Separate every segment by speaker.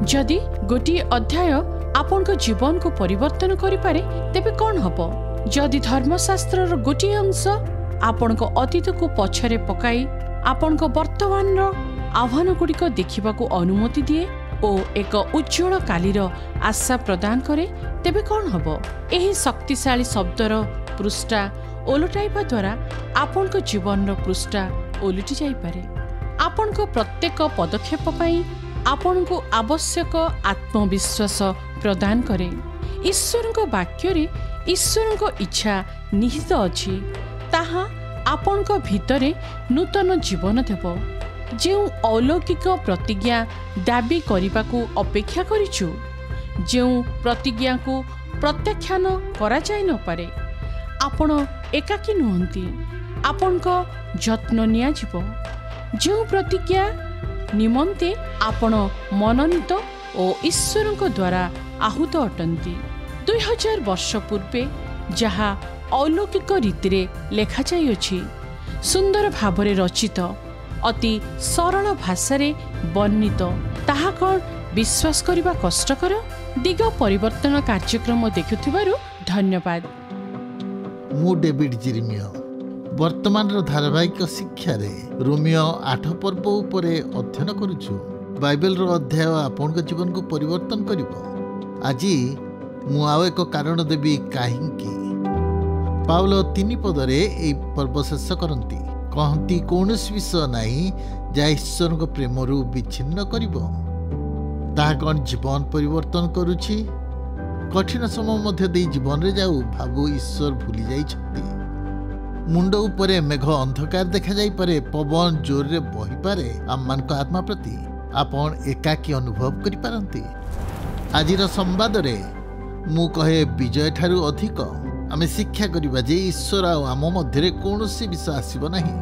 Speaker 1: जदि गोटे अध्याय आपण जीवन को परिवर्तन करि पारे तेबे कौन हबो? जदि धर्मशास्त्र गोटे अंश आपण अतीत को पछरे पकाई आपण वर्तमान आह्वान गुड़िक देखा अनुमति दिए और एक उज्जवल कालीर आशा प्रदान करे तेबे कौन हबो? एही शक्तिशाली शब्दर पृष्ठा ओलटाइबा द्वारा आपण जीवन पृष्ठा ओलटि जाई पारे। आपण प्रत्येक पदक्षेप पई आपण को आवश्यक आत्मविश्वास प्रदान करे। ईश्वर वाक्य रे ईश्वर इच्छा निहित अछि, ताहा आपण भितरे नूतन जीवन देव। जो अलौकिक प्रतिज्ञा दाबी करने को अपेक्षा करिछु, जो प्रतिज्ञा को प्रत्याख्यान करा जाय न पारे, आपण एकाकी नुहंती, आपण जत्न निया जिवो। जो प्रतिज्ञा निमंते आपण मनोनीत और ईश्वर द्वारा आहूत अटंती। 2000 वर्ष पूर्वे जहा अलौकिक रीति रे लेखा जाइछि, सुंदर भावरे रचित, अति सरल भाषा रे वर्णित, ताहा कौन विश्वास करबा कष्टकर? दिग परिवर्तन कार्यक्रम देखुथिबारु धन्यवाद।
Speaker 2: मु डेविड जेरेमिया वर्तमान धारावाहिक शिक्षा रे रोमियो 8 पर्व उपरे अध्ययन करुछु। बाइबल रो अध्याय आपन जीवन को परिवर्तन करिवो। आज मु आउ एक कारण देबी काहेकि पाउल 3 पदरे ए पर्व शेष करती, कहती कौनसी विषय नहीं जहाँ ईश्वर को प्रेम रू विच्छिन्न करिवो। ताहा कौन जीवन परिवर्तन करुछि? कठिन समय मध्य दे जीवन रे जाऊ भाबु ईश्वर भूली जाइछथि। मुंड उपरे मेघ अंधकार देखा जाई पारे, पवन जोर रे बही पारे, आम को आत्मा प्रति आपण एकाकी अनुभव करि पारंती। आजिर संवाद रे मु कहे विजय ठारू अधिक आमे शिक्षा करिबा जे ईश्वर आम मध्य कौनसी विषय आसीब नाही।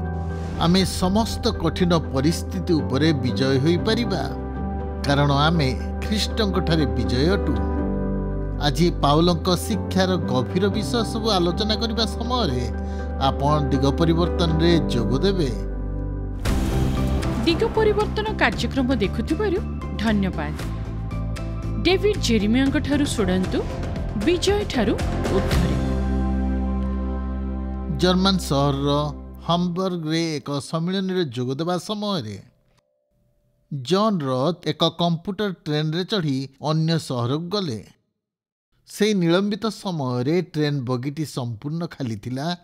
Speaker 2: आमे समस्त कठिन परिस्थिति उपरे विजय होई परिबा, कारण आमे ख्रीष्टंक ठारे विजय अटू। आज पाउलंक शिक्षार गभीर विषय सब आलोचना करिबा समय आपण दिग परिवर्तन रे जोग देबे।
Speaker 1: दिग परिवर्तन कार्यक्रम देखुथिबारु धन्यवाद। डेविड जेरेमिया ठारू सुडंतु विजय ठारू उद्धरे।
Speaker 2: जर्मन सहर हाम्बर्ग रे एक सम्मेलन रे जोग देबा समय जॉन रथ एक कंप्यूटर ट्रेन रे चढ़ी अन्य सहर गले। से निलंबित समय रे ट्रेन बगीटी संपूर्ण खाली थिला।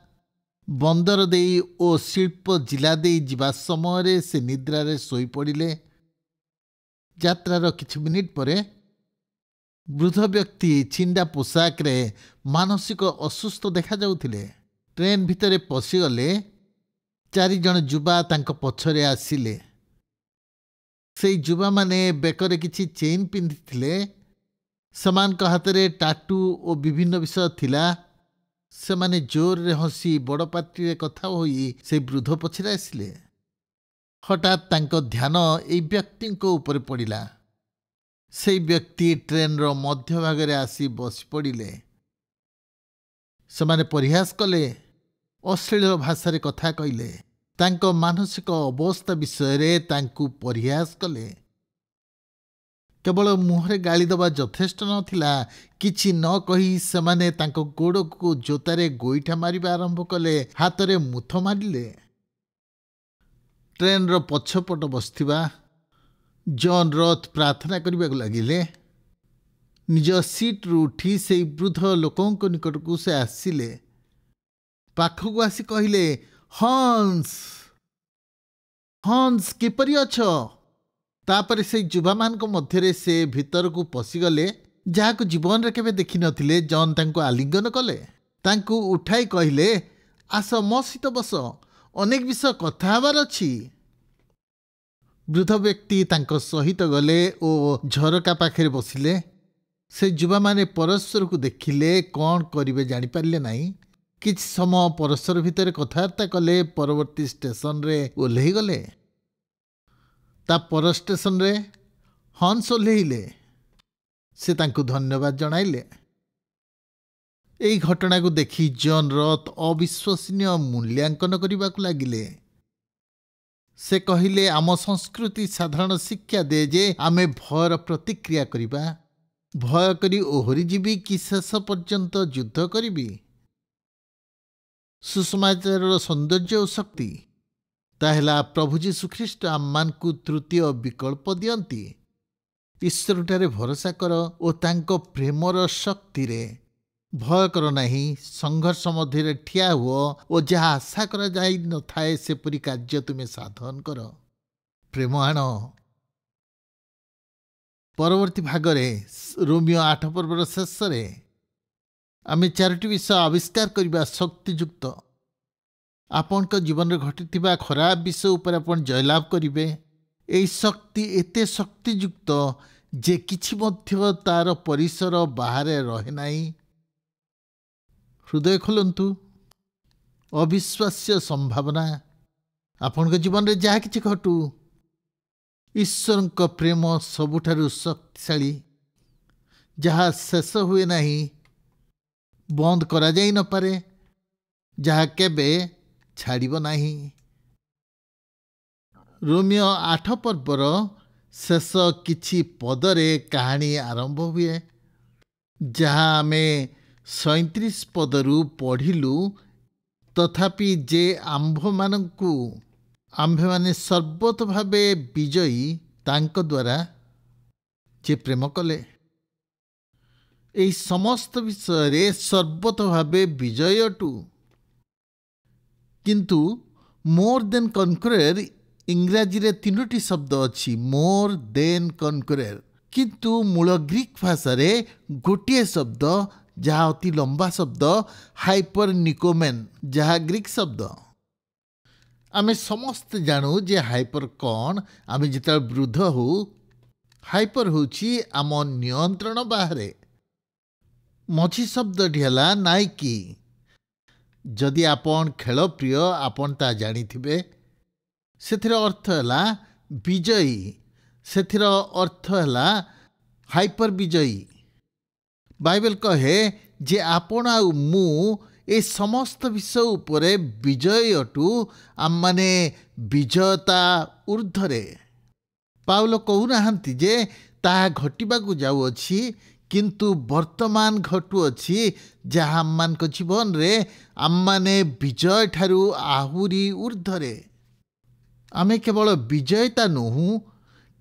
Speaker 2: बंदर देई ओ शिल्प जिला देई जिबा समय रे से निद्रा रे सोई पड़िले। यात्रार किछि मिनिट परे वृद्ध व्यक्ति छिंडा पोशाक रे मानसिक असुस्थ देखा जाउथिले। ट्रेन भितरे पशिगले। 4 जन युवा तांको पछरे आसिले। से युवा माने बेकरे किछि चेन पिंधिथिले। समान हाथरे टाटू और विभिन्न विषय थिला। से माने जोर रे हसी बड़ पार्टी रे कथा होई से वृद्ध पछरे आसिले। हठात तांको ध्यान एई व्यक्ति को ऊपर पड़िला। से व्यक्ति ट्रेन रो मध्य भाग रे आसी बस पड़िले। से माने परिहास कले, अश्लील भाषा रे कथा कहिले, तांको मानसिक अवस्था विषय रे तांकु परिहास कले। केवल मुहरे गाली दबा यथेष्ट नथिला, किछि न कही से माने तांको गोड़ को जोतारे गोईठा मारिबा आरंभ कले, हाथ रे मुथ मारिले। ट्रेन रो पछपट बसथिबा जॉन रथ प्रार्थना करबा लगिले। निज सीट रु उठी से वृद्ध लोकों को निकट को से आसिले। पाखक आसी कहिले, हंस हंस किपरि अछ? तापर से युवा मान को मध्य से भीतर को पशिगले, जहाँ को जीवन रे केबे देखि नथिले। जॉन तांको आलिंगन कले, तांको उठाई कहिले, आस मो सहित बस, अनेक विषय कथा हबार अछि। वृद्ध व्यक्ति तांको सहित गले और झरका पाखे बसिले। से युवा माने परस्पर को देखिले, कौन करिवे जानि पारले नाही। किछ समय परस्पर भितर कथबार्ता कले। परवर्ती स्टेशन रे ओल्हेई गले। ता पर स्टेशन रे हंस ओल्हेइले। से तांको धन्यवाद जणाइले। एई घटना को देखी जॉन रथ अविश्वसनीय मूल्यांकन करने को लगिले। ସେ କହିଲେ ଆମ ସଂସ୍କୃତି ସାଧାରଣ ଶିକ୍ଷା ଦିଏ ଯେ ଆମେ ଭୟର ପ୍ରତିକ୍ରିୟା କରିବା। ଭୟ କରି ଓହରି ଯିବି କି ଶେଷ ପର୍ଯ୍ୟନ୍ତ ଯୁଦ୍ଧ କରିବି? ସୁସମାଚାରର ସୌନ୍ଦର୍ଯ୍ୟ ଓ ଶକ୍ତି ତାହେଲା ପ୍ରଭୁ ଯୀଶୁଖ୍ରୀଷ୍ଟ ଆମମାନଙ୍କୁ ତୃତୀୟ ବିକଳ୍ପ ଦିଅନ୍ତି। ଈଶ୍ୱରଠାରେ ଭରସା କର ଓ ତାଙ୍କ ପ୍ରେମର ଶକ୍ତିରେ ଭୟ କର ନାହିଁ। ସଂଘର୍ଷ ମଧ୍ୟରେ ଠିଆ ହୁଅ ଓ ଯାହା ଆଶା କରାଯାଇ ନଥାଏ ସେପରି କାର୍ଯ୍ୟ ତୁମେ ସାଧନ କର। ପ୍ରେମ ଆଣ। ପରବର୍ତ୍ତୀ ଭାଗରେ ରୋମିଓ 8 ପର୍ବର ଶେଷରେ ଆମେ 4ଟି ବିଷୟ ଆବିଷ୍କାର କରିବା। ଶକ୍ତିଯୁକ୍ତ। ଆପଣଙ୍କ ଜୀବନରେ ଘଟିଥିବା ଖରାପ ବିଷୟ ଉପରେ ଆପଣ ଜୟଲାଭ କରିବେ। ଏହି ଶକ୍ତି ଏତେ ଶକ୍ତିଯୁକ୍ତ ଯେ କିଛି ମଧ୍ୟ ତାର ପରିସର ବାହାରେ ରହେ ନାହିଁ। ହୃଦୟ ଖୋଲନ୍ତୁ। ଅବିଶ୍ୱାସ୍ୟ ସମ୍ଭାବନା। ଆପଣଙ୍କ ଜୀବନରେ ଯାହା କିଛି ଘଟୁ, ଈଶ୍ୱରଙ୍କ ପ୍ରେମ ସବୁଠାରୁ ଶକ୍ତିଶାଳୀ, ଯାହା ଶେଷ ହୁଏ ନାହିଁ, ବନ୍ଦ କରାଯାଇ ନପାରେ, ଯାହା କେବେ ଛାଡ଼ିବ ନାହିଁ। ରୋମିଓ 8 ପର୍ବର ଶେଷ କିଛି ପଦରେ କାହାଣୀ ଆରମ୍ଭ ହୁଏ, ଯାହା ଆମେ 37 ପଦରୁ ପଢ଼ିଲୁ। ତଥାପି ଯେ ଆମ୍ଭେମାନେ ସର୍ବତ ଭାବେ ବିଜୟୀ ତାଙ୍କ ଦ୍ୱାରା ଯେ ପ୍ରେମ କଲେ। ଏହି ସମସ୍ତ ବିଷୟରେ ସର୍ବତ ଭାବେ ବିଜୟୀ ଅଟୁ। କିନ୍ତୁ ମୋର୍ ଦେନ୍ କନକରେର ଇଂରାଜୀରେ 3ଟି ଶବ୍ଦ ଅଛି। ମୋର୍ ଦେନ୍ କନକରେର। କିନ୍ତୁ ମୂଳ ଗ୍ରୀକ୍ ଭାଷାରେ ଗୋଟିଏ ଶବ୍ଦ, ଯାହା ଅତି ଲମ୍ବା ଶବ୍ଦ, ହାଇପର ନିକୋମେନ୍, ଯାହା ଗ୍ରୀକ୍ ଶବ୍ଦ। ଆମେ ସମସ୍ତେ ଜାଣୁ ଯେ ହାଇପର କ'ଣ। ଆମେ ଯେତେବେଳେ ବୃଦ୍ଧ ହଉ, ହାଇପର ହେଉଛି ଆମ ନିୟନ୍ତ୍ରଣ ବାହାରେ। ମଝି ଶବ୍ଦଟି ହେଲା ନାଇକି। ଯଦି ଆପଣ ଖେଳ ପ୍ରିୟ, ଆପଣ ତାହା ଜାଣିଥିବେ। ସେଥିର ଅର୍ଥ ହେଲା ବିଜୟୀ। ସେଥିର ଅର୍ଥ ହେଲା ହାଇପର ବିଜୟୀ। ବାଇବେଲ କହେ ଯେ ଆପଣ ଆଉ ମୁଁ ଏ ସମସ୍ତ ବିଷୟ ଉପରେ ବିଜୟୀ ଅଟୁ। ଆମମାନେ ବିଜୟତା ଊର୍ଦ୍ଧ୍ୱରେ। ପାଉଲ କହୁନାହାନ୍ତି ଯେ ତାହା ଘଟିବାକୁ ଯାଉଅଛି, କିନ୍ତୁ ବର୍ତ୍ତମାନ ଘଟୁଅଛି, ଯାହା ଆମମାନଙ୍କ ଜୀବନରେ ଆମମାନେ ବିଜୟଠାରୁ ଆହୁରି ଊର୍ଦ୍ଧ୍ୱରେ। ଆମେ କେବଳ ବିଜୟତା ନୁହଁ,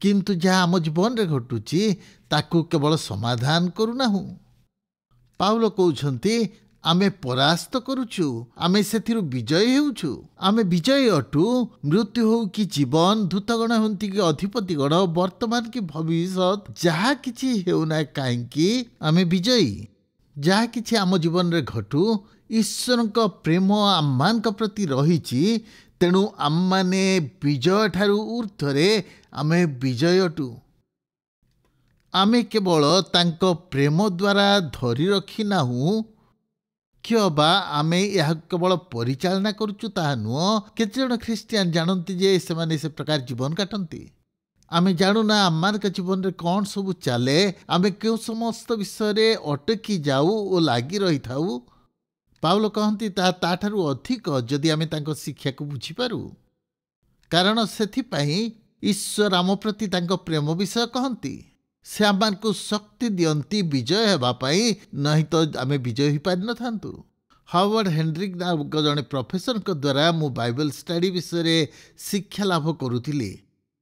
Speaker 2: କିନ୍ତୁ ଯାହା ଆମ ଜୀବନରେ ଘଟୁଛି ତାକୁ କେବଳ ସମାଧାନ କରୁନାହୁଁ। ପାଉଲ କହୁଛନ୍ତି ଆମେ ପରାସ୍ତ କରୁଛୁ, ଆମେ ସେଥିରୁ ବିଜୟୀ ହେଉଛୁ। ଆମେ ବିଜୟୀ ଅଟୁ। ମୃତ୍ୟୁ ହେଉ କି ଜୀବନ, ଦୂତଗଣ ହୁଅନ୍ତି କି ଅଧିପତିଗଣ, ବର୍ତ୍ତମାନ କି ଭବିଷ୍ୟତ, ଯାହା କିଛି ହେଉନା କାହିଁକି ଆମେ ବିଜୟୀ। ଯାହା କିଛି ଆମ ଜୀବନରେ ଘଟୁ, ଈଶ୍ୱରଙ୍କ ପ୍ରେମ ଆମମାନଙ୍କ ପ୍ରତି ରହିଛି। ତେଣୁ ଆମମାନେ ବିଜୟଠାରୁ ଊର୍ଦ୍ଧ୍ୱରେ ଆମେ ବିଜୟୀ ଅଟୁ। ଆମେ କେବଳ ତାଙ୍କ ପ୍ରେମ ଦ୍ୱାରା ଧରି ରଖିନାହୁଁ, କିଅବା ଆମେ ଏହାକୁ କେବଳ ପରିଚାଳନା କରୁଛୁ ତାହା ନୁହଁ। କେତେଜଣ ଖ୍ରୀଷ୍ଟିଆନ ଜାଣନ୍ତି ଯେ ସେମାନେ ସେ ପ୍ରକାର ଜୀବନ କାଟନ୍ତି। ଆମେ ଜାଣୁନା ଆମମାନଙ୍କ ଜୀବନରେ କ'ଣ ସବୁ ଚାଲେ। ଆମେ କେଉଁ ସମସ୍ତ ବିଷୟରେ ଅଟକି ଯାଉ ଓ ଲାଗି ରହିଥାଉ। ପାଉଲ କହନ୍ତି ତାହା ତାଠାରୁ ଅଧିକ ଯଦି ଆମେ ତାଙ୍କ ଶିକ୍ଷାକୁ ବୁଝିପାରୁ। କାରଣ ସେଥିପାଇଁ ଈଶ୍ୱର ଆମ ପ୍ରତି ତାଙ୍କ ପ୍ରେମ ବିଷୟ କହନ୍ତି। ସେ ଆମମାନଙ୍କୁ ଶକ୍ତି ଦିଅନ୍ତି ବିଜୟ ହେବା ପାଇଁ, ନାହିଁ ତ ଆମେ ବିଜୟ ହୋଇପାରିନଥାନ୍ତୁ। ହାୱାର୍ଡ ହେଣ୍ଡ୍ରିକ୍ ନାମକ ଜଣେ ପ୍ରଫେସରଙ୍କ ଦ୍ୱାରା ମୁଁ ବାଇବେଲ ଷ୍ଟଡି ବିଷୟରେ ଶିକ୍ଷା ଲାଭ କରୁଥିଲି।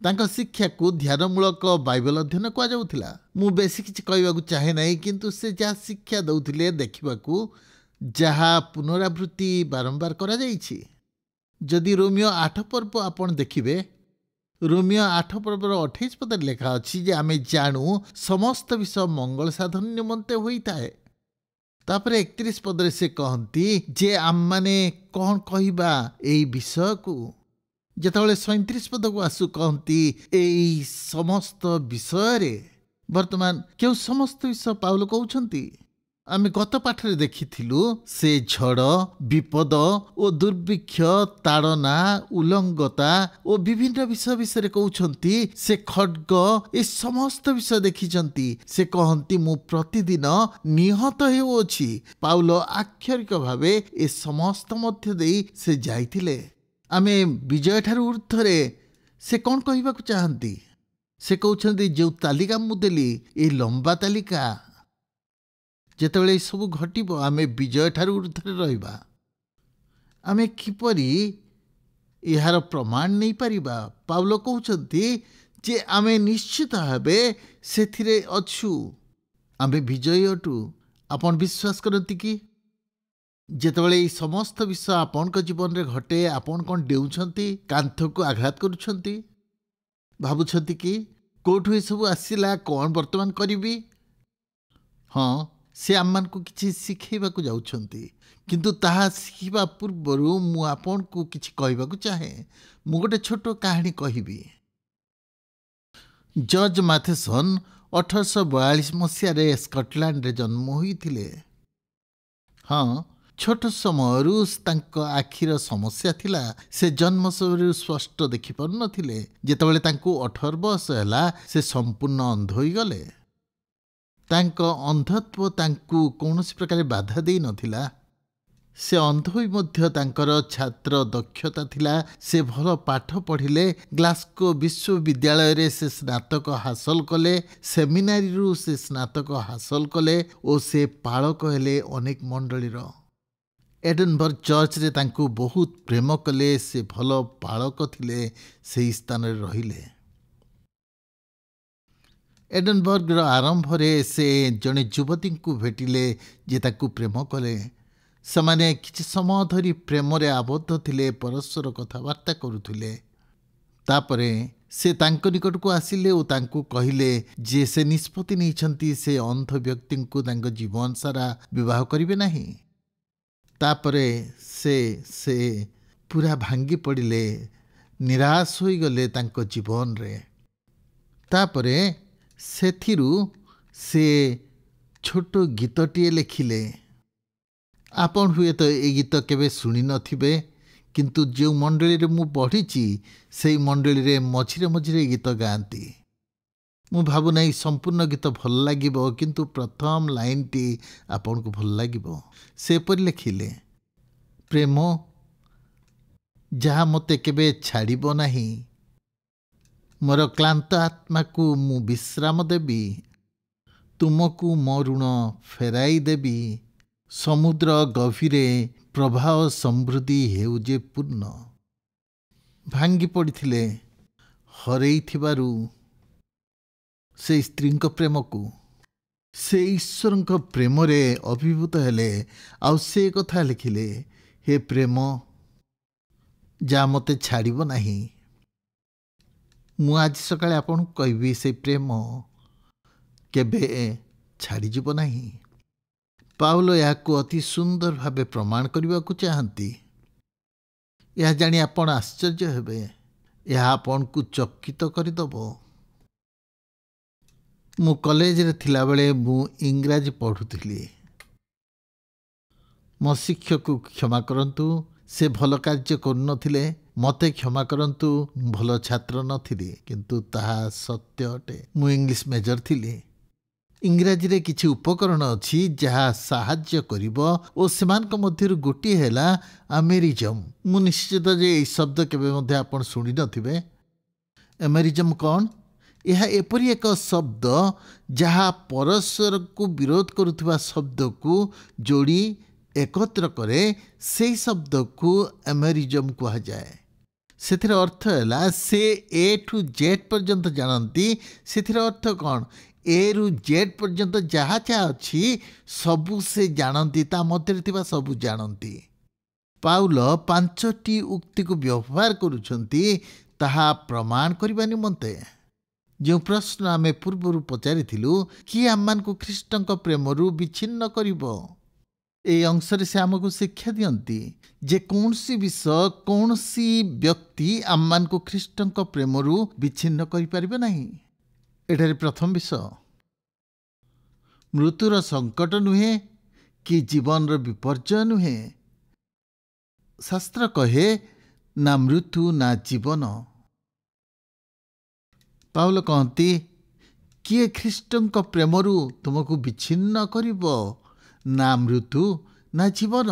Speaker 2: ତାଙ୍କ ଶିକ୍ଷାକୁ ଧ୍ୟାନମୂଳକ ବାଇବେଲ ଅଧ୍ୟୟନ କୁହାଯାଉଥିଲା। ମୁଁ ବେଶୀ କିଛି କହିବାକୁ ଚାହେଁ ନାହିଁ, କିନ୍ତୁ ସେ ଯାହା ଶିକ୍ଷା ଦେଉଥିଲେ ଦେଖିବାକୁ, ଯାହା ପୁନରାବୃତ୍ତି ବାରମ୍ବାର କରାଯାଇଛି। ଯଦି ରୋମିଓ 8 ପର୍ବ ଆପଣ ଦେଖିବେ, ରୋମିଓ 8 ପର୍ବର 28 ପଦରେ ଲେଖା ଅଛି ଯେ ଆମେ ଜାଣୁ ସମସ୍ତ ବିଷୟ ମଙ୍ଗଳ ସାଧନ ନିମନ୍ତେ ହୋଇଥାଏ। ତାପରେ 31 ପଦରେ ସେ କହନ୍ତି ଯେ ଆମମାନେ କ'ଣ କହିବା ଏହି ବିଷୟକୁ। ଯେତେବେଳେ 37 ପଦକୁ ଆସୁ କହନ୍ତି ଏହି ସମସ୍ତ ବିଷୟରେ। ବର୍ତ୍ତମାନ କେଉଁ ସମସ୍ତ ବିଷୟ ପାଉଲ କହୁଛନ୍ତି? ଆମେ ଗତ ପାଠରେ ଦେଖିଥିଲୁ ସେ ଝଡ଼, ବିପଦ ଓ ଦୁର୍ଭିକ୍ଷ, ତାଡ଼ନା, ଉଲଙ୍ଗତା ଓ ବିଭିନ୍ନ ବିଷୟ ବିଷୟରେ କହୁଛନ୍ତି। ସେ ଖଡ୍ଗ, ଏ ସମସ୍ତ ବିଷୟ ଦେଖିଛନ୍ତି। ସେ କହନ୍ତି ମୁଁ ପ୍ରତିଦିନ ନିହତ ହେଉଅଛି। ପାଉଲ ଆକ୍ଷରିକ ଭାବେ ଏ ସମସ୍ତ ମଧ୍ୟ ଦେଇ ସେ ଯାଇଥିଲେ। ଆମେ ବିଜୟଠାରୁ ଊର୍ଦ୍ଧ୍ୱରେ ସେ କ'ଣ କହିବାକୁ ଚାହାନ୍ତି? ସେ କହୁଛନ୍ତି ଯେଉଁ ତାଲିକା ମୁଁ ଦେଲି, ଏଇ ଲମ୍ବା ତାଲିକା, ଯେତେବେଳେ ଏସବୁ ଘଟିବ ଆମେ ବିଜୟଠାରୁ ଉର୍ଦ୍ଧ୍ୱରେ ରହିବା। ଆମେ କିପରି ଏହାର ପ୍ରମାଣ ନେଇପାରିବା? ପାଉଲ କହୁଛନ୍ତି ଯେ ଆମେ ନିଶ୍ଚିତ ଭାବେ ସେଥିରେ ଅଛୁ, ଆମେ ବିଜୟୀ ଅଟୁ। ଆପଣ ବିଶ୍ୱାସ କରନ୍ତି କି? ଯେତେବେଳେ ଏହି ସମସ୍ତ ବିଷୟ ଆପଣଙ୍କ ଜୀବନରେ ଘଟେ, ଆପଣ କ'ଣ ଡେଉଁଛନ୍ତି, କାନ୍ଥକୁ ଆଘାତ କରୁଛନ୍ତି, ଭାବୁଛନ୍ତି କି କେଉଁଠୁ ଏସବୁ ଆସିଲା, କ'ଣ ବର୍ତ୍ତମାନ କରିବି? ହଁ, ସେ ଆମମାନଙ୍କୁ କିଛି ଶିଖାଇବାକୁ ଯାଉଛନ୍ତି, କିନ୍ତୁ ତାହା ଶିଖିବା ପୂର୍ବରୁ ମୁଁ ଆପଣଙ୍କୁ କିଛି କହିବାକୁ ଚାହେଁ। ମୁଁ ଗୋଟେ ଛୋଟ କାହାଣୀ କହିବି। ଜର୍ଜ ମାଥେସନ୍ 1842 ମସିହାରେ ସ୍କଟଲ୍ୟାଣ୍ଡରେ ଜନ୍ମ ହୋଇଥିଲେ। ହଁ, ଛୋଟ ସମୟରୁ ତାଙ୍କ ଆଖିର ସମସ୍ୟା ଥିଲା। ସେ ଜନ୍ମ ସମୟରୁ ସ୍ପଷ୍ଟ ଦେଖିପାରୁନଥିଲେ। ଯେତେବେଳେ ତାଙ୍କୁ 18 ବର୍ଷ ହେଲା, ସେ ସମ୍ପୂର୍ଣ୍ଣ ଅନ୍ଧ ହୋଇଗଲେ। ତାଙ୍କ ଅନ୍ଧତ୍ୱ ତାଙ୍କୁ କୌଣସି ପ୍ରକାର ବାଧା ଦେଇନଥିଲା। ସେ ଅନ୍ଧ ହୋଇ ମଧ୍ୟ ତାଙ୍କର ଛାତ୍ର ଦକ୍ଷତା ଥିଲା। ସେ ଭଲ ପାଠ ପଢ଼ିଲେ। ଗ୍ଲାସ୍ଗୋ ବିଶ୍ୱବିଦ୍ୟାଳୟରେ ସେ ସ୍ନାତକ ହାସଲ କଲେ। ସେମିନାରୀରୁ ସେ ସ୍ନାତକ ହାସଲ କଲେ ଓ ସେ ପାଳକ ହେଲେ ଅନେକ ମଣ୍ଡଳୀର। ଏଡିନବର୍ଗ ଚର୍ଚ୍ଚରେ ତାଙ୍କୁ ବହୁତ ପ୍ରେମ କଲେ। ସେ ଭଲ ପାଳକ ଥିଲେ, ସେହି ସ୍ଥାନରେ ରହିଲେ। ଏଡିନବର୍ଗର ଆରମ୍ଭରେ ସେ ଜଣେ ଯୁବତୀଙ୍କୁ ଭେଟିଲେ ଯେ ତାଙ୍କୁ ପ୍ରେମ କଲେ। ସେମାନେ କିଛି ସମୟ ଧରି ପ୍ରେମରେ ଆବଦ୍ଧ ଥିଲେ, ପରସ୍ପର କଥାବାର୍ତ୍ତା କରୁଥିଲେ। ତାପରେ ସେ ତାଙ୍କ ନିକଟକୁ ଆସିଲେ ଓ ତାଙ୍କୁ କହିଲେ ଯେ ସେ ନିଷ୍ପତ୍ତି ନେଇଛନ୍ତି ସେ ଅନ୍ଧ ବ୍ୟକ୍ତିଙ୍କୁ ତାଙ୍କ ଜୀବନ ସାରା ବିବାହ କରିବେ ନାହିଁ। ତାପରେ ସେ ପୁରା ଭାଙ୍ଗି ପଡ଼ିଲେ, ନିରାଶ ହୋଇଗଲେ ତାଙ୍କ ଜୀବନରେ। ତାପରେ ସେଥିରୁ ସେ ଛୋଟ ଗୀତଟିଏ ଲେଖିଲେ। ଆପଣ ହୁଏତ ଏ ଗୀତ କେବେ ଶୁଣିନଥିବେ, କିନ୍ତୁ ଯେଉଁ ମଣ୍ଡଳୀରେ ମୁଁ ପଢ଼ିଛି ସେହି ମଣ୍ଡଳୀରେ ମଝିରେ ମଝିରେ ଗୀତ ଗାଆନ୍ତି। ମୁଁ ଭାବୁନାହିଁ ସମ୍ପୂର୍ଣ୍ଣ ଗୀତ ଭଲ ଲାଗିବ, କିନ୍ତୁ ପ୍ରଥମ ଲାଇନ୍ଟି ଆପଣଙ୍କୁ ଭଲ ଲାଗିବ। ସେ ଏପରି ଲେଖିଲେ, ପ୍ରେମ ଯାହା ମୋତେ କେବେ ଛାଡ଼ିବ ନାହିଁ, ମୋର କ୍ଳାନ୍ତ ଆତ୍ମାକୁ ମୁଁ ବିଶ୍ରାମ ଦେବି, ତୁମକୁ ମୋ ଋଣ ଫେରାଇ ଦେବି, ସମୁଦ୍ର ଗଭୀରେ ପ୍ରବାହ ସମୃଦ୍ଧି ହେଉ ଯେ ପୂର୍ଣ୍ଣ। ଭାଙ୍ଗି ପଡ଼ିଥିଲେ, ହରେଇଥିବାରୁ ସେ ସ୍ତ୍ରୀଙ୍କ ପ୍ରେମକୁ। ସେ ଈଶ୍ୱରଙ୍କ ପ୍ରେମରେ ଅଭିଭୂତ ହେଲେ, ଆଉ ସେ କଥା ଲେଖିଲେ, ହେ ପ୍ରେମ ଯାହା ମୋତେ ଛାଡ଼ିବ ନାହିଁ। ମୁଁ ଆଜି ସକାଳେ ଆପଣଙ୍କୁ କହିବି, ସେ ପ୍ରେମ କେବେ ଛାଡ଼ିଯିବ ନାହିଁ। ପାଉଲ ଏହାକୁ ଅତି ସୁନ୍ଦର ଭାବେ ପ୍ରମାଣ କରିବାକୁ ଚାହାନ୍ତି। ଏହା ଜାଣି ଆପଣ ଆଶ୍ଚର୍ଯ୍ୟ ହେବେ। ଏହା ଆପଣଙ୍କୁ ଚକିତ କରିଦେବ। ମୁଁ କଲେଜରେ ଥିଲାବେଳେ ମୁଁ ଇଂରାଜୀ ପଢ଼ୁଥିଲି। ମୋ ଶିକ୍ଷକକୁ କ୍ଷମା କରନ୍ତୁ, ସେ ଭଲ କାର୍ଯ୍ୟ କରୁନଥିଲେ। ମୋତେ କ୍ଷମା କରନ୍ତୁ, ମୁଁ ଭଲ ଛାତ୍ର ନଥିଲି, କିନ୍ତୁ ତାହା ସତ୍ୟ ଅଟେ। ମୁଁ ଇଂଲିଶ ମେଜର ଥିଲି। ଇଂରାଜୀରେ କିଛି ଉପକରଣ ଅଛି ଯାହା ସାହାଯ୍ୟ କରିବ ଓ ସେମାନଙ୍କ ମଧ୍ୟରୁ ଗୋଟିଏ ହେଲା ଆମେରିଜମ୍। ମୁଁ ନିଶ୍ଚିତ ଯେ ଏହି ଶବ୍ଦ କେବେ ମଧ୍ୟ ଆପଣ ଶୁଣିନଥିବେ। ଆମେରିଜମ୍ କ'ଣ? ଏହା ଏପରି ଏକ ଶବ୍ଦ ଯାହା ପରସ୍ପରକୁ ବିରୋଧ କରୁଥିବା ଶବ୍ଦକୁ ଯୋଡ଼ି ଏକତ୍ର କରେ। ସେହି ଶବ୍ଦକୁ ଆମେରିଜମ୍ କୁହାଯାଏ। ସେଥିର ଅର୍ଥ ହେଲା ସେ ଏ ଠୁ ଜେଡ୍ ପର୍ଯ୍ୟନ୍ତ ଜାଣନ୍ତି। ସେଥିର ଅର୍ଥ କ'ଣ? ଏ ରୁ ଜେଡ୍ ପର୍ଯ୍ୟନ୍ତ ଯାହା ଯାହା ଅଛି ସବୁ ସେ ଜାଣନ୍ତି, ତା ମଧ୍ୟରେ ଥିବା ସବୁ ଜାଣନ୍ତି। ପାଉଲ 5ଟି ଉକ୍ତିକୁ ବ୍ୟବହାର କରୁଛନ୍ତି ତାହା ପ୍ରମାଣ କରିବା ନିମନ୍ତେ। ଯେଉଁ ପ୍ରଶ୍ନ ଆମେ ପୂର୍ବରୁ ପଚାରିଥିଲୁ, କିଏ ଆମମାନଙ୍କୁ ଖ୍ରୀଷ୍ଟଙ୍କ ପ୍ରେମରୁ ବିଚ୍ଛିନ୍ନ କରିବ? ଏହି ଅଂଶରେ ସେ ଆମକୁ ଶିକ୍ଷା ଦିଅନ୍ତି ଯେ କୌଣସି ବିଷୟ, କୌଣସି ବ୍ୟକ୍ତି ଆମମାନଙ୍କୁ ଖ୍ରୀଷ୍ଟଙ୍କ ପ୍ରେମରୁ ବିଚ୍ଛିନ୍ନ କରିପାରିବେ ନାହିଁ। ଏଠାରେ ପ୍ରଥମ ବିଷୟ ମୃତ୍ୟୁର ସଙ୍କଟ ନୁହେଁ କି ଜୀବନର ବିପର୍ଯ୍ୟୟ ନୁହେଁ। ଶାସ୍ତ୍ର କହେ ନା ମୃତ୍ୟୁ ନା ଜୀବନ। ପାଉଲ କହନ୍ତି, କିଏ ଖ୍ରୀଷ୍ଟଙ୍କ ପ୍ରେମରୁ ତୁମକୁ ବିଚ୍ଛିନ୍ନ କରିବ? ନା ମୃତ୍ୟୁ ନା ଜୀବନ।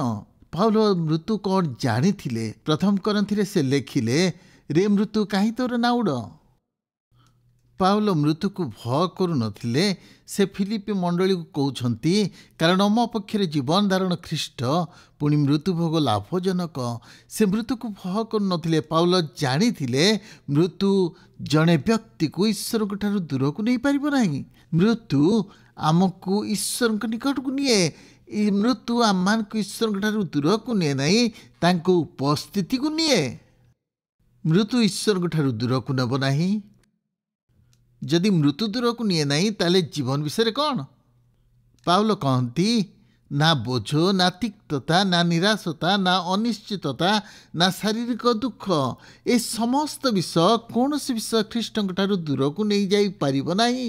Speaker 2: ପାଉଲ ମୃତ୍ୟୁ କ'ଣ ଜାଣିଥିଲେ। ପ୍ରଥମ କରନ୍ଥିରେ ସେ ଲେଖିଲେ ରେ ମୃତ୍ୟୁ କାହିଁ ତୋର ନାଉଡ଼। ପାଉଲ ମୃତ୍ୟୁକୁ ଭୟ କରୁନଥିଲେ। ସେ ଫିଲିପି ମଣ୍ଡଳୀକୁ କହୁଛନ୍ତି, କାରଣ ମୋ ପକ୍ଷରେ ଜୀବନ ଧାରଣ ଖ୍ରୀଷ୍ଟ, ପୁଣି ମୃତ୍ୟୁଭୋଗ ଲାଭଜନକ। ସେ ମୃତ୍ୟୁକୁ ଭୟ କରୁନଥିଲେ। ପାଉଲ ଜାଣିଥିଲେ ମୃତ୍ୟୁ ଜଣେ ବ୍ୟକ୍ତିକୁ ଈଶ୍ୱରଙ୍କ ଠାରୁ ଦୂରକୁ ନେଇପାରିବ ନାହିଁ। ମୃତ୍ୟୁ ଆମକୁ ଈଶ୍ୱରଙ୍କ ନିକଟକୁ ନିଏ। ମୃତ୍ୟୁ ଆମମାନଙ୍କୁ ଈଶ୍ୱରଙ୍କ ଠାରୁ ଦୂରକୁ ନିଏ ନାହିଁ, ତାଙ୍କ ଉପସ୍ଥିତିକୁ ନିଏ। ମୃତ୍ୟୁ ଈଶ୍ୱରଙ୍କ ଠାରୁ ଦୂରକୁ ନେବ ନାହିଁ। ଯଦି ମୃତ୍ୟୁ ଦୂରକୁ ନିଏ ନାହିଁ, ତାହେଲେ ଜୀବନ ବିଷୟରେ କ'ଣ? ପାଉଲ କହନ୍ତି, ନା ବୋଝ, ନା ତିକ୍ତତା, ନା ନିରାଶତା, ନା ଅନିଶ୍ଚିତତା, ନା ଶାରୀରିକ ଦୁଃଖ, ଏ ସମସ୍ତ ବିଷୟ, କୌଣସି ବିଷୟ ଖ୍ରୀଷ୍ଟଙ୍କ ଠାରୁ ଦୂରକୁ ନେଇଯାଇପାରିବ ନାହିଁ।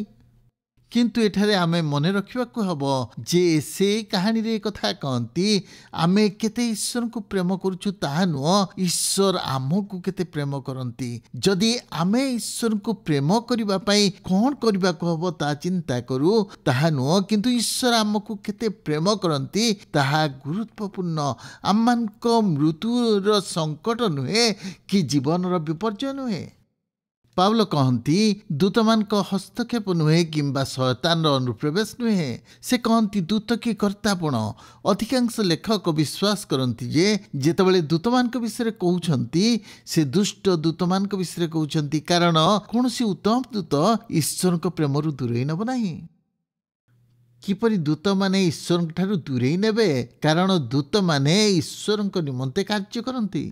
Speaker 2: କିନ୍ତୁ ଏଠାରେ ଆମେ ମନେ ରଖିବାକୁ ହେବ ଯେ ସେ କାହାଣୀରେ କଥା କହନ୍ତି, ଆମେ କେତେ ଈଶ୍ୱରଙ୍କୁ ପ୍ରେମ କରୁଛୁ ତାହା ନୁହଁ, ଈଶ୍ୱର ଆମକୁ କେତେ ପ୍ରେମ କରନ୍ତି। ଯଦି ଆମେ ଈଶ୍ୱରଙ୍କୁ ପ୍ରେମ କରିବା ପାଇଁ କ'ଣ କରିବାକୁ ହେବ ତାହା ଚିନ୍ତା କରୁ, ତାହା ନୁହଁ, କିନ୍ତୁ ଈଶ୍ୱର ଆମକୁ କେତେ ପ୍ରେମ କରନ୍ତି ତାହା ଗୁରୁତ୍ୱପୂର୍ଣ୍ଣ। ଆମମାନଙ୍କ ମୃତ୍ୟୁର ସଙ୍କଟ ନୁହେଁ କି ଜୀବନର ବିପର୍ଯ୍ୟୟ ନୁହେଁ। ପାଉଲ କହନ୍ତି, ଦୂତମାନଙ୍କ ହସ୍ତକ୍ଷେପ ନୁହେଁ କିମ୍ବା ଶୟତାନର ଅନୁପ୍ରବେଶ ନୁହେଁ। ସେ କହନ୍ତି, ଦୂତ କି କର୍ତ୍ତାପଣ। ଅଧିକାଂଶ ଲେଖକ ବିଶ୍ୱାସ କରନ୍ତି ଯେ ଯେତେବେଳେ ଦୂତମାନଙ୍କ ବିଷୟରେ କହୁଛନ୍ତି, ସେ ଦୁଷ୍ଟ ଦୂତମାନଙ୍କ ବିଷୟରେ କହୁଛନ୍ତି, କାରଣ କୌଣସି ଉତ୍ତମ ଦୂତ ଈଶ୍ୱରଙ୍କ ପ୍ରେମରୁ ଦୂରେଇ ନେବ ନାହିଁ। କିପରି ଦୂତମାନେ ଈଶ୍ୱରଙ୍କ ଠାରୁ ଦୂରେଇ ନେବେ? କାରଣ ଦୂତମାନେ ଈଶ୍ୱରଙ୍କ ନିମନ୍ତେ କାର୍ଯ୍ୟ କରନ୍ତି।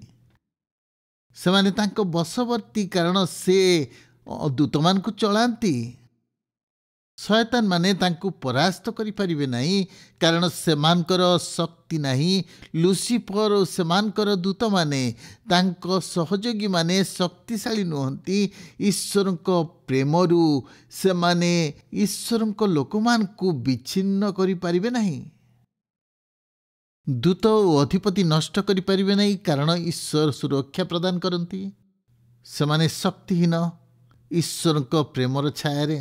Speaker 2: ସେମାନେ ତାଙ୍କ ବଶବର୍ତ୍ତୀ, କାରଣ ସେ ଦୂତମାନଙ୍କୁ ଚଳାନ୍ତି। ଶୟତାନମାନେ ତାଙ୍କୁ ପରାସ୍ତ କରିପାରିବେ ନାହିଁ, କାରଣ ସେମାନଙ୍କର ଶକ୍ତି ନାହିଁ। ଲୁସିଫର ଓ ସେମାନଙ୍କର ଦୂତମାନେ, ତାଙ୍କ ସହଯୋଗୀମାନେ ଶକ୍ତିଶାଳୀ ନୁହନ୍ତି। ଈଶ୍ୱରଙ୍କ ପ୍ରେମରୁ ସେମାନେ ଈଶ୍ୱରଙ୍କ ଲୋକମାନଙ୍କୁ ବିଚ୍ଛିନ୍ନ କରିପାରିବେ ନାହିଁ। ଦୂତ ଓ ଅଧିପତି ନଷ୍ଟ କରିପାରିବେ ନାହିଁ, କାରଣ ଈଶ୍ୱର ସୁରକ୍ଷା ପ୍ରଦାନ କରନ୍ତି। ସେମାନେ ଶକ୍ତିହୀନ ଈଶ୍ୱରଙ୍କ ପ୍ରେମର ଛାୟାରେ।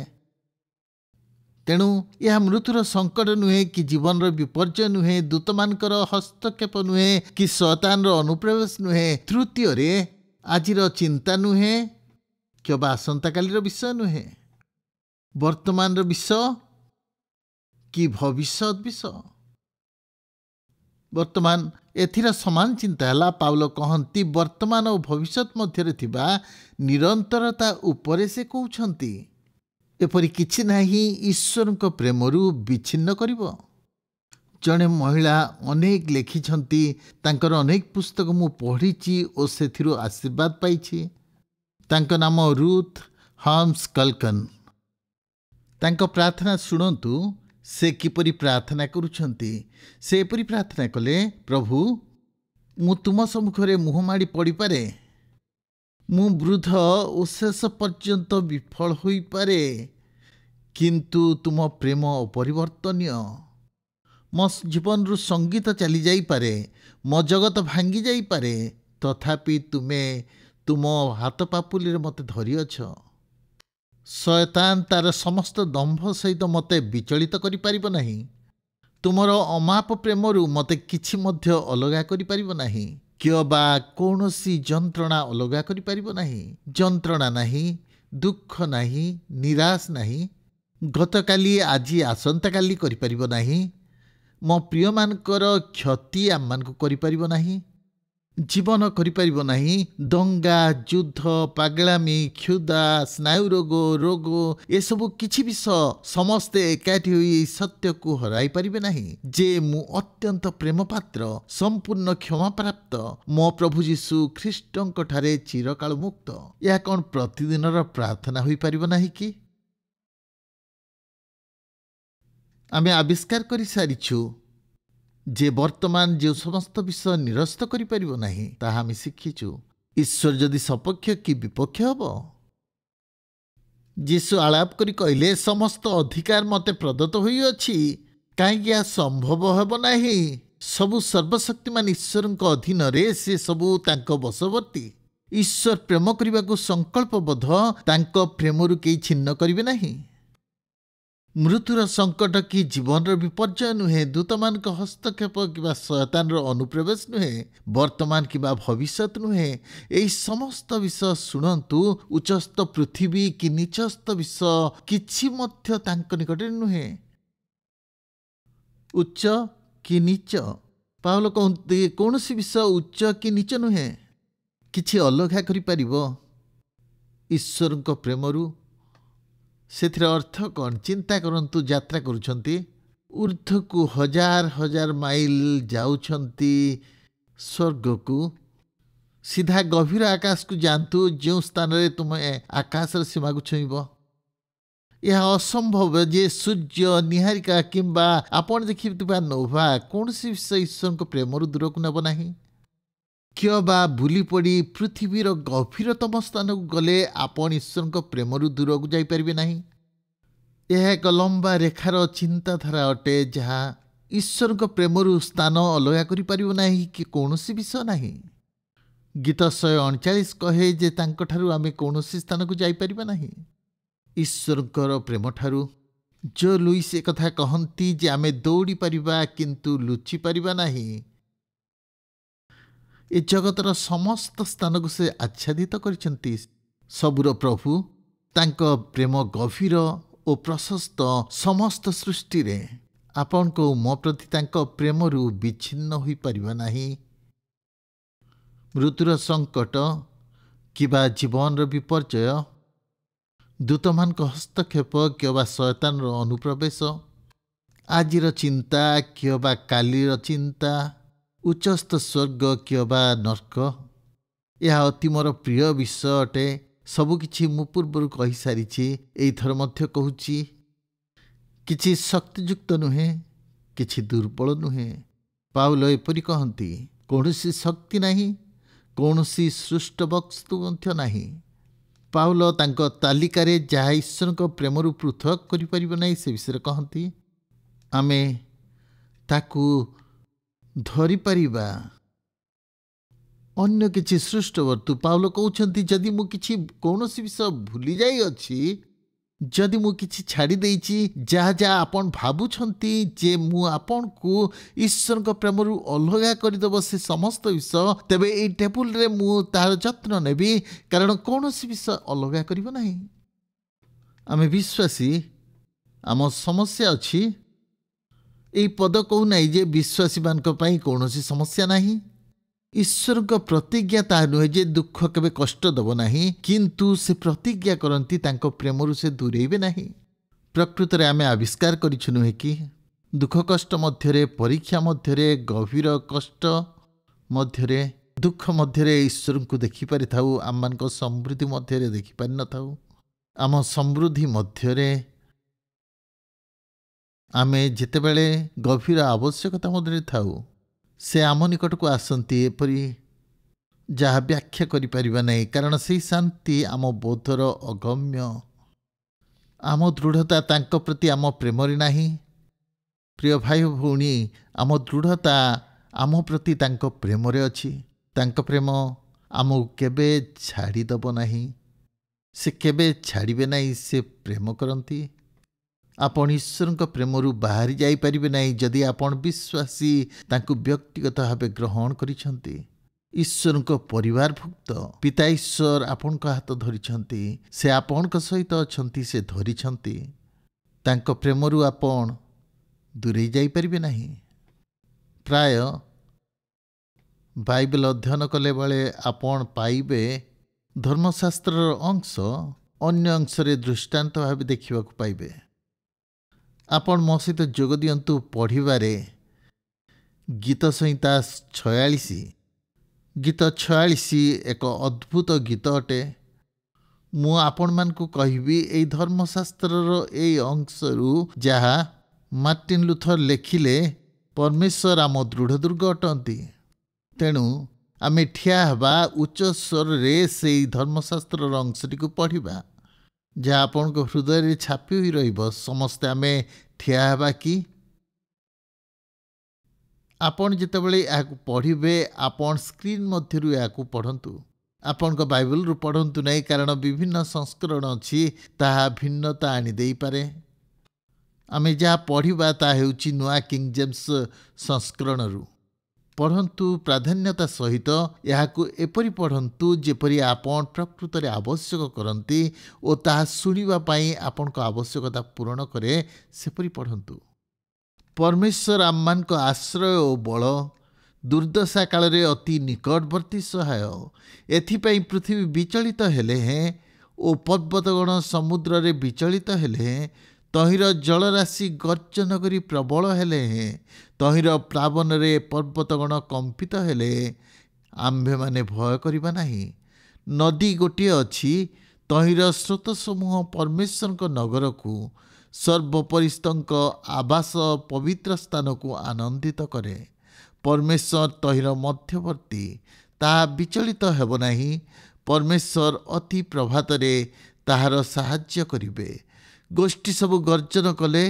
Speaker 2: ତେଣୁ ଏହା ମୃତ୍ୟୁର ସଙ୍କଟ ନୁହେଁ କି ଜୀବନର ବିପର୍ଯ୍ୟୟ ନୁହେଁ, ଦୂତମାନଙ୍କର ହସ୍ତକ୍ଷେପ ନୁହେଁ କି ଶୟତାନର ଅନୁପ୍ରବେଶ ନୁହେଁ। ତୃତୀୟରେ, ଆଜିର ଚିନ୍ତା ନୁହେଁ କିମ୍ବା ଆସନ୍ତାକାଲିର ବିଷୟ ନୁହେଁ, ବର୍ତ୍ତମାନର ବିଷୟ କି ଭବିଷ୍ୟତ ବିଷୟ। ବର୍ତ୍ତମାନ ଏଥିର ସମାନ ଚିନ୍ତା ହେଲା। ପାଉଲ କହନ୍ତି, ବର୍ତ୍ତମାନ ଓ ଭବିଷ୍ୟତ ମଧ୍ୟରେ ଥିବା ନିରନ୍ତରତା ଉପରେ ସେ କହୁଛନ୍ତି। ଏପରି କିଛି ନାହିଁ ଈଶ୍ୱରଙ୍କ ପ୍ରେମରୁ ବିଚ୍ଛିନ୍ନ କରିବ। ଜଣେ ମହିଳା ଅନେକ ଲେଖିଛନ୍ତି, ତାଙ୍କର ଅନେକ ପୁସ୍ତକ ମୁଁ ପଢ଼ିଛି ଓ ସେଥିରୁ ଆଶୀର୍ବାଦ ପାଇଛି। ତାଙ୍କ ନାମ ରୁଥ୍ ହମ୍ସ କଲ୍କନ୍। ତାଙ୍କ ପ୍ରାର୍ଥନା ଶୁଣନ୍ତୁ। ସେ କିପରି ପ୍ରାର୍ଥନା କରୁଛନ୍ତି। ସେ ଏପରି ପ୍ରାର୍ଥନା କଲେ, ପ୍ରଭୁ, ମୁଁ ତୁମ ସମ୍ମୁଖରେ ମୁହଁ ମାଡ଼ି ପଡ଼ିପାରେ। ମୁଁ ବୃଦ୍ଧ ଓ ଶେଷ ପର୍ଯ୍ୟନ୍ତ ବିଫଳ ହୋଇପାରେ, କିନ୍ତୁ ତୁମ ପ୍ରେମ ଅପରିବର୍ତ୍ତନୀୟ। ମୋ ଜୀବନରୁ ସଙ୍ଗୀତ ଚାଲିଯାଇପାରେ, ମୋ ଜଗତ ଭାଙ୍ଗି ଯାଇପାରେ, ତଥାପି ତୁମେ ତୁମ ହାତ ପାପୁଲିରେ ମୋତେ ଧରିଅଛ। ଶୟତାନ ତାର ସମସ୍ତ ଦମ୍ଭ ସହିତ ମୋତେ ବିଚଳିତ କରିପାରିବ ନାହିଁ। ତୁମର ଅମାପ ପ୍ରେମରୁ ମୋତେ କିଛି ମଧ୍ୟ ଅଲଗା କରିପାରିବ ନାହିଁ, କିମ୍ବା କୌଣସି ଯନ୍ତ୍ରଣା ଅଲଗା କରିପାରିବ ନାହିଁ। ଯନ୍ତ୍ରଣା ନାହିଁ, ଦୁଃଖ ନାହିଁ, ନିରାଶ ନାହିଁ। ଗତକାଲି, ଆଜି, ଆସନ୍ତାକାଲି କରିପାରିବ ନାହିଁ। ମୋ ପ୍ରିୟମାନଙ୍କର କ୍ଷତି ଆମମାନଙ୍କୁ କରିପାରିବ ନାହିଁ। ଜୀବନ କରିପାରିବ ନାହିଁ। ଦଙ୍ଗା, ଯୁଦ୍ଧ, ପାଗଳାମି, କ୍ଷୁଧା, ସ୍ନାୟୁରୋଗ, ରୋଗ, ଏସବୁ କିଛି ବିଷୟ ସମସ୍ତେ ଏକାଠି ହୋଇ ଏହି ସତ୍ୟକୁ ହରାଇ ପାରିବେ ନାହିଁ ଯେ ମୁଁ ଅତ୍ୟନ୍ତ ପ୍ରେମପାତ୍ର, ସମ୍ପୂର୍ଣ୍ଣ କ୍ଷମାପ୍ରାପ୍ତ, ମୋ ପ୍ରଭୁ ଯୀଶୁ ଖ୍ରୀଷ୍ଟଙ୍କଠାରେ ଚିରକାଳ ମୁକ୍ତ। ଏହା କ'ଣ ପ୍ରତିଦିନର ପ୍ରାର୍ଥନା ହୋଇପାରିବ ନାହିଁ କି? ଆମେ ଆବିଷ୍କାର କରିସାରିଛୁ ଯେ ବର୍ତ୍ତମାନ ଯେଉଁ ସମସ୍ତ ବିଷୟ ନିରସ୍ତ କରିପାରିବ ନାହିଁ, ତାହା ଆମେ ଶିଖିଛୁ। ଈଶ୍ୱର ଯଦି ସପକ୍ଷ କି ବିପକ୍ଷ ହେବ? ଯୀଶୁ ଆଳାପ କରି କହିଲେ, ସମସ୍ତ ଅଧିକାର ମୋତେ ପ୍ରଦତ୍ତ ହୋଇଅଛି। କାହିଁକି ଏହା ସମ୍ଭବ ହେବ ନାହିଁ? ସବୁ ସର୍ବଶକ୍ତିମାନ ଈଶ୍ୱରଙ୍କ ଅଧୀନରେ, ସେ ସବୁ ତାଙ୍କ ବଶବର୍ତ୍ତୀ। ଈଶ୍ୱର ପ୍ରେମ କରିବାକୁ ସଂକଳ୍ପବଦ୍ଧ, ତାଙ୍କ ପ୍ରେମରୁ କେହି ଛିନ୍ନ କରିବେ ନାହିଁ। ମୃତ୍ୟୁର ସଙ୍କଟ କି ଜୀବନର ବିପର୍ଯ୍ୟୟ ନୁହେଁ, ଦୂତମାନଙ୍କ ହସ୍ତକ୍ଷେପ କିମ୍ବା ଶୟତାନର ଅନୁପ୍ରବେଶ ନୁହେଁ, ବର୍ତ୍ତମାନ କିମ୍ବା ଭବିଷ୍ୟତ ନୁହେଁ। ଏହି ସମସ୍ତ ବିଷୟ ଶୁଣନ୍ତୁ, ଉଚ୍ଚସ୍ଥ ପୃଥିବୀ କି ନିଚସ୍ଥ ବିଷୟ କିଛି ମଧ୍ୟ ତାଙ୍କ ନିକଟରେ ନୁହେଁ। ଉଚ୍ଚ କି ନିଚ, ପାଉଲ କହନ୍ତି କୌଣସି ବିଷୟ ଉଚ୍ଚ କି ନିଚ ନୁହେଁ। କିଛି ଅଲଗା କରିପାରିବ ଈଶ୍ୱରଙ୍କ ପ୍ରେମରୁ? ସେଥିର ଅର୍ଥ କ'ଣ? ଚିନ୍ତା କରନ୍ତୁ, ଯାତ୍ରା କରୁଛନ୍ତି, ଊର୍ଦ୍ଧ୍ୱକୁ ହଜାର ହଜାର ମାଇଲ ଯାଉଛନ୍ତି ସ୍ୱର୍ଗକୁ, ସିଧା ଗଭୀର ଆକାଶକୁ ଯାଆନ୍ତୁ, ଯେଉଁ ସ୍ଥାନରେ ତୁମେ ଆକାଶର ସୀମାକୁ ଛୁଇଁବ। ଏହା ଅସମ୍ଭବ ଯେ ସୂର୍ଯ୍ୟ, ନିହାରିକା କିମ୍ବା ଆପଣ ଦେଖିଥିବା ନୋଭା କୌଣସି ବିଷୟ ଈଶ୍ୱରଙ୍କ ପ୍ରେମରୁ ଦୂରକୁ ନେବ ନାହିଁ। କିମ୍ବା ବୁଲି ପଡ଼ି ପୃଥିବୀର ଗଭୀରତମ ସ୍ଥାନକୁ ଗଲେ ଆପଣ ଈଶ୍ୱରଙ୍କ ପ୍ରେମରୁ ଦୂରକୁ ଯାଇପାରିବେ ନାହିଁ। ଏହା ଏକ ଲମ୍ବା ରେଖାର ଚିନ୍ତାଧାରା ଅଟେ, ଯାହା ଈଶ୍ୱରଙ୍କ ପ୍ରେମରୁ ସ୍ଥାନ ଅଲଗା କରିପାରିବ ନାହିଁ କି କୌଣସି ବିଷୟ ନାହିଁ। ଗୀତ 139 କହେ ଯେ ତାଙ୍କଠାରୁ ଆମେ କୌଣସି ସ୍ଥାନକୁ ଯାଇପାରିବା ନାହିଁ ଈଶ୍ୱରଙ୍କର ପ୍ରେମଠାରୁ। ଜୋ ଲୁଇସ୍ ଏକଥା କହନ୍ତି ଯେ ଆମେ ଦୌଡ଼ି ପାରିବା କିନ୍ତୁ ଲୁଚି ପାରିବା ନାହିଁ। ଏ ଜଗତର ସମସ୍ତ ସ୍ଥାନକୁ ସେ ଆଚ୍ଛାଦିତ କରିଛନ୍ତି। ସବୁର ପ୍ରଭୁ, ତାଙ୍କ ପ୍ରେମ ଗଭୀର ଓ ପ୍ରଶସ୍ତ ସମସ୍ତ ସୃଷ୍ଟିରେ। ଆପଣଙ୍କ ଓ ମୋ ପ୍ରତି ତାଙ୍କ ପ୍ରେମରୁ ବିଚ୍ଛିନ୍ନ ହୋଇପାରିବା ନାହିଁ। ମୃତ୍ୟୁର ସଙ୍କଟ କିମ୍ବା ଜୀବନର ବିପର୍ଯ୍ୟୟ, ଦୂତମାନଙ୍କ ହସ୍ତକ୍ଷେପ କିମ୍ବା ଶୟତାନର ଅନୁପ୍ରବେଶ, ଆଜିର ଚିନ୍ତା କିମ୍ବା କାଲିର ଚିନ୍ତା, ଉଚ୍ଚସ୍ଥ ସ୍ୱର୍ଗ କିମ୍ବା ନର୍କ, ଏହା ଅତି ମୋର ପ୍ରିୟ ବିଷୟ ଅଟେ। ସବୁକିଛି ମୁଁ ପୂର୍ବରୁ କହିସାରିଛି, ଏଇଥର ମଧ୍ୟ କହୁଛି। କିଛି ଶକ୍ତିଯୁକ୍ତ ନୁହେଁ, କିଛି ଦୁର୍ବଳ ନୁହେଁ। ପାଉଲ ଏପରି କହନ୍ତି, କୌଣସି ଶକ୍ତି ନାହିଁ, କୌଣସି ସୃଷ୍ଟ ବସ୍ତୁ ମଧ୍ୟ ନାହିଁ। ପାଉଲ ତାଙ୍କ ତାଲିକାରେ ଯାହା ଈଶ୍ୱରଙ୍କ ପ୍ରେମରୁ ପୃଥକ କରିପାରିବ ନାହିଁ ସେ ବିଷୟରେ କହନ୍ତି। ଆମେ ତାକୁ ଧରିପାରିବା। ଅନ୍ୟ କିଛି ସୃଷ୍ଟ ବସ୍ତୁ, ପାଉଲ କହୁଛନ୍ତି, ଯଦି ମୁଁ କୌଣସି ବିଷୟ ଭୁଲି ଯାଇଅଛି, ଯଦି ମୁଁ କିଛି ଛାଡ଼ି ଦେଇଛି, ଯାହା ଯାହା ଆପଣ ଭାବୁଛନ୍ତି ଯେ ମୁଁ ଆପଣଙ୍କୁ ଈଶ୍ୱରଙ୍କ ପ୍ରେମରୁ ଅଲଗା କରିଦେବ ସେ ସମସ୍ତ ବିଷୟ, ତେବେ ଏଇ ଟେବୁଲରେ ମୁଁ ତାହାର ଯତ୍ନ ନେବି, କାରଣ କୌଣସି ବିଷୟ ଅଲଗା କରିବ ନାହିଁ। ଆମେ ବିଶ୍ୱାସୀ, ଆମ ସମସ୍ୟା ଅଛି। ଏହି ପଦ କହୁନାହିଁ ଯେ ବିଶ୍ୱାସୀମାନଙ୍କ ପାଇଁ କୌଣସି ସମସ୍ୟା ନାହିଁ। ଈଶ୍ୱରଙ୍କ ପ୍ରତିଜ୍ଞା ତାହା ନୁହେଁ ଯେ ଦୁଃଖ କେବେ କଷ୍ଟ ଦେବ ନାହିଁ, କିନ୍ତୁ ସେ ପ୍ରତିଜ୍ଞା କରନ୍ତି ତାଙ୍କ ପ୍ରେମରୁ ସେ ଦୂରେଇବେ ନାହିଁ। ପ୍ରକୃତରେ ଆମେ ଆବିଷ୍କାର କରିଛୁ ନୁହେଁ କି, ଦୁଃଖ କଷ୍ଟ ମଧ୍ୟରେ, ପରୀକ୍ଷା ମଧ୍ୟରେ, ଗଭୀର କଷ୍ଟ ମଧ୍ୟରେ, ଦୁଃଖ ମଧ୍ୟରେ ଈଶ୍ୱରଙ୍କୁ ଦେଖିପାରିଥାଉ। ଆମମାନଙ୍କ ସମୃଦ୍ଧି ମଧ୍ୟରେ ଦେଖିପାରିନଥାଉ। ଆମ ସମୃଦ୍ଧି ମଧ୍ୟରେ ଆମେ ଯେତେବେଳେ ଗଭୀର ଆବଶ୍ୟକତା ମଧ୍ୟରେ ଥାଉ, ସେ ଆମ ନିକଟକୁ ଆସନ୍ତି ଏପରି ଯାହା ବ୍ୟାଖ୍ୟା କରିପାରିବା ନାହିଁ, କାରଣ ସେହି ଶାନ୍ତି ଆମ ବୋଧର ଅଗମ୍ୟ। ଆମ ଦୃଢ଼ତା ତାଙ୍କ ପ୍ରତି ଆମ ପ୍ରେମରେ ନାହିଁ। ପ୍ରିୟ ଭାଇ ଓ ଭଉଣୀ, ଆମ ଦୃଢ଼ତା ଆମ ପ୍ରତି ତାଙ୍କ ପ୍ରେମରେ ଅଛି। ତାଙ୍କ ପ୍ରେମ ଆମକୁ କେବେ ଛାଡ଼ିଦେବ ନାହିଁ। ସେ କେବେ ଛାଡ଼ିବେ ନାହିଁ। ସେ ପ୍ରେମ କରନ୍ତି। ଆପଣ ଈଶ୍ୱରଙ୍କ ପ୍ରେମରୁ ବାହାରି ଯାଇପାରିବେ ନାହିଁ ଯଦି ଆପଣ ବିଶ୍ୱାସୀ, ତାଙ୍କୁ ବ୍ୟକ୍ତିଗତ ଭାବେ ଗ୍ରହଣ କରିଛନ୍ତି। ଈଶ୍ୱରଙ୍କ ପରିବାରଭୁକ୍ତ ପିତା ଈଶ୍ୱର ଆପଣଙ୍କ ହାତ ଧରିଛନ୍ତି। ସେ ଆପଣଙ୍କ ସହିତ ଅଛନ୍ତି, ସେ ଧରିଛନ୍ତି। ତାଙ୍କ ପ୍ରେମରୁ ଆପଣ ଦୂରେଇ ଯାଇପାରିବେ ନାହିଁ। ପ୍ରାୟ ବାଇବେଲ ଅଧ୍ୟୟନ କଲାବେଳେ ଆପଣ ପାଇବେ ଧର୍ମଶାସ୍ତ୍ରର ଅଂଶ ଅନ୍ୟ ଅଂଶରେ ଦୃଷ୍ଟାନ୍ତ ଭାବେ ଦେଖିବାକୁ ପାଇବେ। ଆପଣ ମୋ ସହିତ ଯୋଗ ଦିଅନ୍ତୁ ପଢ଼ିବାରେ ଗୀତ ସଂହିତା 46। ଗୀତ 46 ଏକ ଅଦ୍ଭୁତ ଗୀତ ଅଟେ। ମୁଁ ଆପଣମାନଙ୍କୁ କହିବି ଏହି ଧର୍ମଶାସ୍ତ୍ରର ଏହି ଅଂଶରୁ ଯାହା ମାର୍ଟିନ ଲୁଥର ଲେଖିଲେ, ପରମେଶ୍ୱର ଆମ ଦୃଢ଼ ଦୁର୍ଗ ଅଟନ୍ତି। ତେଣୁ ଆମେ ଠିଆ ହେବା ଉଚ୍ଚ ସ୍ୱରରେ ସେହି ଧର୍ମଶାସ୍ତ୍ରର ଅଂଶଟିକୁ ପଢ଼ିବା, ଯାହା ଆପଣଙ୍କ ହୃଦୟରେ ଛାପି ହୋଇ ରହିବ। ସମସ୍ତେ ଆମେ ଠିଆ ହେବା କି? ଆପଣ ଯେତେବେଳେ ଏହାକୁ ପଢ଼ିବେ, ଆପଣ ସ୍କ୍ରିନ୍ ମଧ୍ୟରୁ ଏହାକୁ ପଢ଼ନ୍ତୁ। ଆପଣଙ୍କ ବାଇବେଲରୁ ପଢ଼ନ୍ତୁ ନାହିଁ, କାରଣ ବିଭିନ୍ନ ସଂସ୍କରଣ ଅଛି, ତାହା ଭିନ୍ନତା ଆଣିଦେଇପାରେ। आमे जहाँ पढ़िबा ता हेउची नुआ किंग जेम्स संस्करणरू पढ़ंतु प्राधान्यता सहित याकु एपरि पढ़ंतु जेपरि आपण प्रकृतरे आवश्यक करंती ओ ताहा सुनिबा पाई आपनको आवश्यकता पूर्ण करे सेपरि पढ़ंतु। परमेश्वर आम्मानको आश्रय ओ बल दुर्दशा काल अति निकटवर्ती सहाय एथिपाई पृथ्वी विचलित हेले हैं ओ पर्वतगण समुद्र रे विचलित हेले हैं तहिर जलराशि गर्जन करी प्रबल हेले हैं तहिर प्लावन रे पर्वतगण कंपित हेले आम्भे माने भय करिबा नाही। नदी गोटे अछि तहिर स्रोत समूह परमेश्वर नगर को सर्वपरिस्तंक आवास पवित्र स्थान को आनंदित करे। परमेश्वर तहिर मध्यवर्ती ताहा विचलित हेब नाही। परमेश्वर अति प्रभातरे ताहार साहाय्य करिबे। गोष्ठी सबु गर्जन कले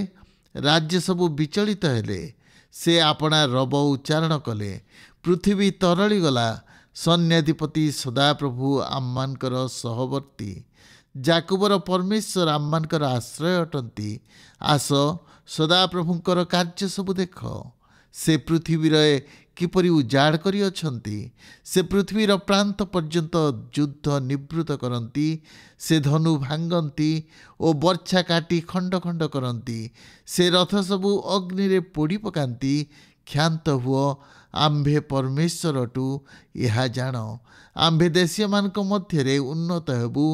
Speaker 2: राज्य सबु विचलित हेले से आपणा रब उच्चारण कले पृथ्वी तरली गला। सैन्याधिपति सदाप्रभु आम्मानकर सहवर्ती जाकुबर परमेश्वर आम्मानकर आश्रय अटंती। आस सदाप्रभुंकर कार्य सबु देख से पृथ्वी किपरि उजाड़ करी अछंती। से पृथ्वीर प्रांत पर्यंत युद्ध निवृत्त करती। से धनु भांगती ओ वर्षा काटी खंड खंड करती। से रथ सबु अग्नि रे पोड़ी पकाती। क्षांत हुओ आम्भे परमेश्वर टू यह जान। आम्भे देशीय मानक मध्य उन्नत हेबु।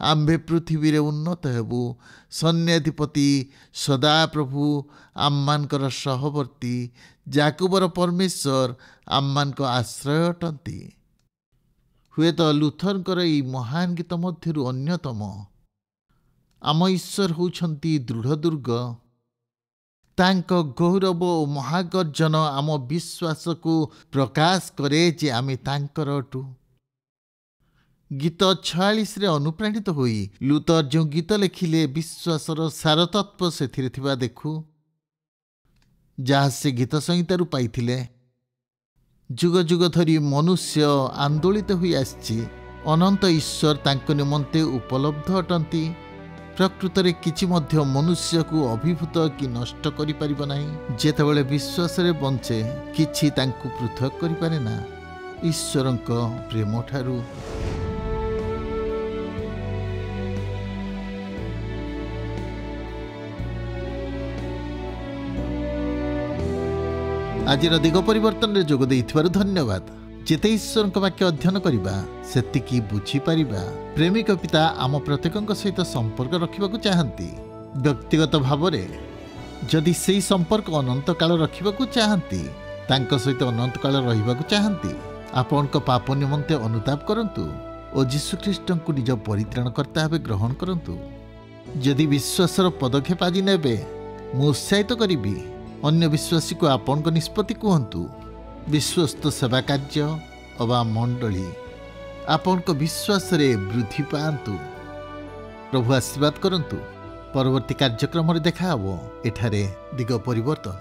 Speaker 2: आम्भे पृथ्वी रे उन्नत हेबु। सैन्याधिपति सदाप्रभु आम्मानकर सहवर्ती जाकुबर परमेश्वर आम्मानक आश्रय अटंती। हुए तो लुथरकर ई महान गीत मध्यरु अन्यतम आम ईश्वर होउछंती दृढ़ दुर्ग। तांक गौरव ओ महागर्जन आम विश्वास को प्रकाश करे जे आमे तांकर अटु। गीत 46 रे अनुप्राणित होई लुथर जो गीत लेखिले विश्वासर सारतत्व सेथिरे थिबा देखु जहाँ से गीत संहितारू पाइथिले। जुग जुग धरी मनुष्य आंदोलित हुई आछि। अनंत ईश्वर तांको निमंते उपलब्ध अटंती। प्रकृत रे किछि मध्य मनुष्य को अभिभूत कि नष्ट करि परिबो नाही। जेतेबेले विश्वास रे बंचे किछि तांको पृथक करि पारे ना ईश्वरंक प्रेम ठारू। आज दिग परिवर्तन रे जोग देइथिबारु धन्यवाद। जेते ईश्वर वाक्य अध्ययन करिबा सेतिकी बुझी पारिबा। प्रेमिक पिता आम प्रत्येकଙ୍କ सहित संपर्क रखिबाकू चाहंती। व्यक्तिगत भावरे जदि सेही संपर्क अनंत काल रखिबाकू चाहंती तांको सहित अनंत काल रहिबाकू चाहंती आपनक पाप निमंते अनुताप करंतु ओ यीशु ख्रीष्टंकु निज परित्राणकर्ता भाବେ ग्रहण करंतु। जदि विश्वासर पदक्षेप आज नेबे मु उत्साहित करिबी। अन्य विश्वासी को आपण को निष्पत्ति कहतु। विश्वस्त सेवा कार्य अबा मंडली आपण को विश्वास रे वृद्धि पातु। प्रभु आशीर्वाद करंतु। परवर्ती कार्यक्रम रे देखा हबो एठारे दिग परिवर्तन।